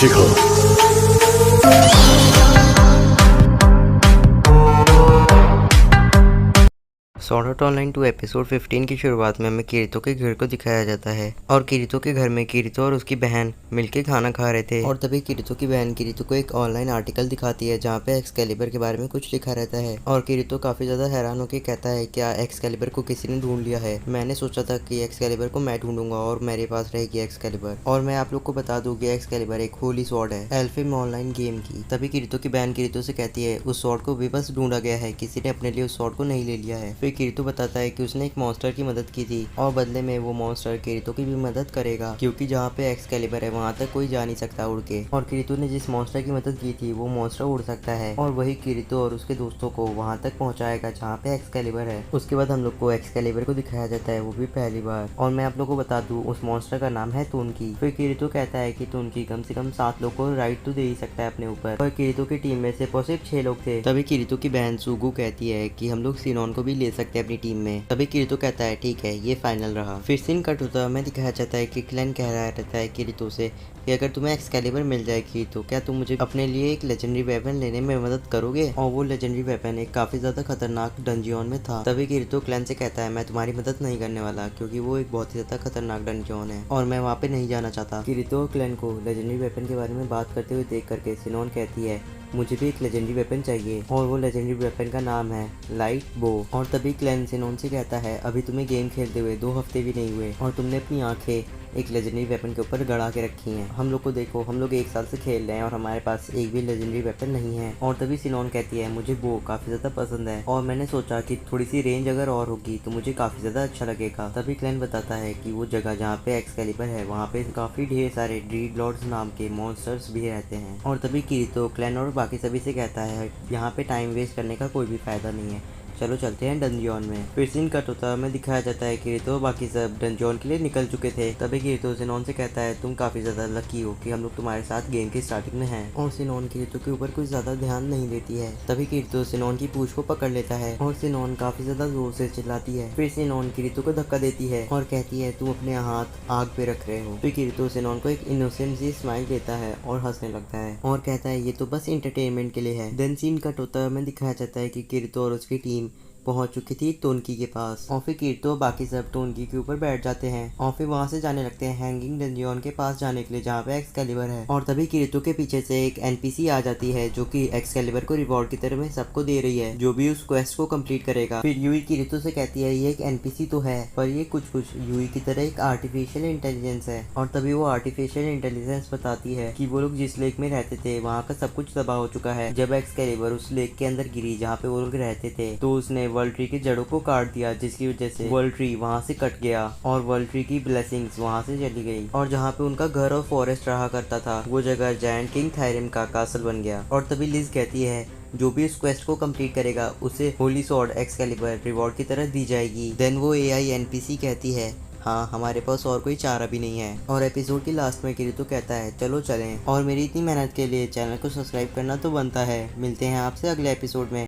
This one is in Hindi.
सीखो। स्वॉर्ड आर्ट ऑनलाइन 2 एपिसोड 15 की शुरुआत में हमें किरीतो के घर को दिखाया जाता है और किरीतो के घर में किरीतो और उसकी बहन मिलके खाना खा रहे थे और तभी किरीतो की बहन किरीतो को एक ऑनलाइन आर्टिकल दिखाती है जहाँ पे एक्सकैलिबर के बारे में कुछ लिखा रहता है और किरीतो काफी ज्यादा हैरान होकर कहता है क्या एक्सकैलिबर को किसी ने ढूंढ लिया है। मैंने सोचा था कि एक्सकैलिबर को मैं ढूंढूंगा और मेरे पास रहेगी एक्सकैलिबर। और मैं आप लोग को बता दूं कि एक्सकैलिबर एक होली स्वॉर्ड है एल्फिम ऑनलाइन गेम की। तभी किरीतो की बहन किरीतो से कहती है उस स्वॉर्ड को भी बस ढूंढा गया है, किसी ने अपने लिए उस स्वॉर्ड को नहीं ले लिया है। फिर किरीतो बताता है कि उसने एक मॉन्स्टर की मदद की थी और बदले में वो मॉन्स्टर किरीतो की भी मदद करेगा क्योंकि जहाँ पे एक्सकैलिबर है वहाँ तक कोई जा नहीं सकता उड़ के। और किरीतो ने जिस मॉन्स्टर की मदद की थी वो मॉन्स्टर उड़ सकता है और वही किरीतो और उसके दोस्तों को वहाँ तक पहुँचाएगा जहाँ पे एक्सकैलिबर है। उसके बाद हम लोग को एक्सकैलिबर को दिखाया जाता है, वो भी पहली बार। और मैं आप लोग को बता दूं उस मॉन्स्टर का नाम है तुनकी। फिर किरीतो कहता है कि तुनकी कम से कम 7 लोग को राइड तो दे ही सकता है अपने ऊपर। और किरीतो की टीम में से सिर्फ 6 लोग थे। तभी किरीतो की बहन सुगु कहती है कि हम लोग सिनोन को भी ले सकते हैं अपनी टीम में। तभी किरीतो कहता है ठीक है, ये फाइनल रहा। फिर सीन कट होता हमें दिखाया जाता है कि क्लैन कह रहा रहता है किरीतो से कि अगर तुम्हें एक्सकैलिबर मिल जाएगी तो क्या तुम मुझे अपने लिए एक लेजेंडरी वेपन लेने में मदद करोगे। और वो लेजेंडरी वेपन एक काफी ज्यादा खतरनाक डंजियन में था। तभी किरीतो क्लैन से कहता है मैं तुम्हारी मदद नहीं करने वाला क्योंकि वो एक बहुत ही ज्यादा खतरनाक डंजियन है और मैं वहाँ पे नहीं जाना चाहता। किरीतो और क्लैन को लेजेंडरी वेपन के बारे में बात करते हुए देख करके सिनोन कहती है मुझे भी एक लेजेंडरी वेपन चाहिए और वो लेजेंडरी वेपन का नाम है लाइट बो। और तभी क्लैन सिनोन से कहता है अभी तुम्हें गेम खेलते हुए 2 हफ्ते भी नहीं हुए और तुमने अपनी आंखें एक लेजेंडरी वेपन के ऊपर गड़ा के रखी हैं। हम लोग को देखो, हम लोग 1 साल से खेल रहे हैं और हमारे पास एक भी लेजेंडरी वेपन नहीं है। और तभी सिनोन कहती है मुझे वो काफी ज्यादा पसंद है और मैंने सोचा कि थोड़ी सी रेंज अगर और होगी तो मुझे काफी ज्यादा अच्छा लगेगा। तभी क्लैन बताता है कि वो जगह जहाँ पे एक्सकैलिबर है वहाँ पे काफी ढेर सारे ड्रीड लॉर्ड्स नाम के मॉन्स्टर्स भी रहते हैं। और तभी किरीतो क्लैन और बाकी सभी से कहता है यहाँ पे टाइम वेस्ट करने का कोई भी फायदा नहीं है, चलो चलते हैं डंजियन में। फिर सीन कट होता है हमें दिखाया जाता है किरीतो बाकी सब डंजियन के लिए निकल चुके थे। तभी किरीतो सिनोन से कहता है तुम काफी ज्यादा लकी हो कि हम लोग तुम्हारे साथ गेम की स्टार्टिंग में हैं। और सिनोन किरीतो के ऊपर कुछ ज्यादा ध्यान नहीं देती है। तभी किरीतो सिनोन की पूंछ को पकड़ लेता है और सिनोन काफी ज्यादा जोर से चिल्लाती है। फिर सिनोन किरीतो को धक्का देती है और कहती है तुम अपने हाथ आग पे रख रहे हो। फिर किरीतो सिनोन को एक इनोसेंट सी स्माइल देता है और हंसने लगता है और कहता है ये तो बस एंटरटेनमेंट के लिए है। देन सीन कट होता है हमें दिखाया जाता है कि किरीतो और उसकी टीम पहुंच चुकी थी टोनकी के पास और फिर किरीतो बाकी सब टोनकी के ऊपर बैठ जाते हैं और फिर वहां से जाने लगते हैं हैंगिंग डंजियन के पास जाने के लिए जहाँ पे एक्सकैलिबर है। और तभी किरीतो के पीछे से एक एनपीसी आ जाती है जो कि एक्सकैलिबर को रिवॉर्ड की तरह में सबको दे रही है जो भी उस क्वेस्ट को कंप्लीट करेगा। फिर यूई किरीतो से कहती है ये एक एनपीसी तो है पर ये कुछ यूई की तरह एक आर्टिफिशियल इंटेलिजेंस है। और तभी वो आर्टिफिशियल इंटेलिजेंस बताती है कि वो लोग जिस लेक में रहते थे वहाँ का सब कुछ तबाह हो चुका है। जब एक्सकैलिबर उस लेक के अंदर गिरी जहाँ पे वो लोग रहते थे तो उसने वर्ल्ड ट्री की जड़ों को काट दिया जिसकी वजह से वर्ल्ड ट्री वहाँ से कट गया और वर्ल्ड ट्री की ब्लेसिंग्स वहाँ से चली गई। और जहाँ पे उनका घर और फॉरेस्ट रहा करता था वो जगह जायंट किंग थायरिम का कासल बन गया। और तभी लिज कहती है जो भी इस क्वेस्ट को कंप्लीट करेगा उसे होली स्वॉर्ड एक्सकैलिबर रिवॉर्ड की तरह दी जाएगी। देन वो एआई एनपीसी कहती है हाँ हमारे पास और कोई चारा भी नहीं है। और एपिसोड की लास्ट में किरीतो कहता है चलो चलें। और मेरी इतनी मेहनत के लिए चैनल को सब्सक्राइब करना तो बनता है। मिलते हैं आपसे अगले एपिसोड में।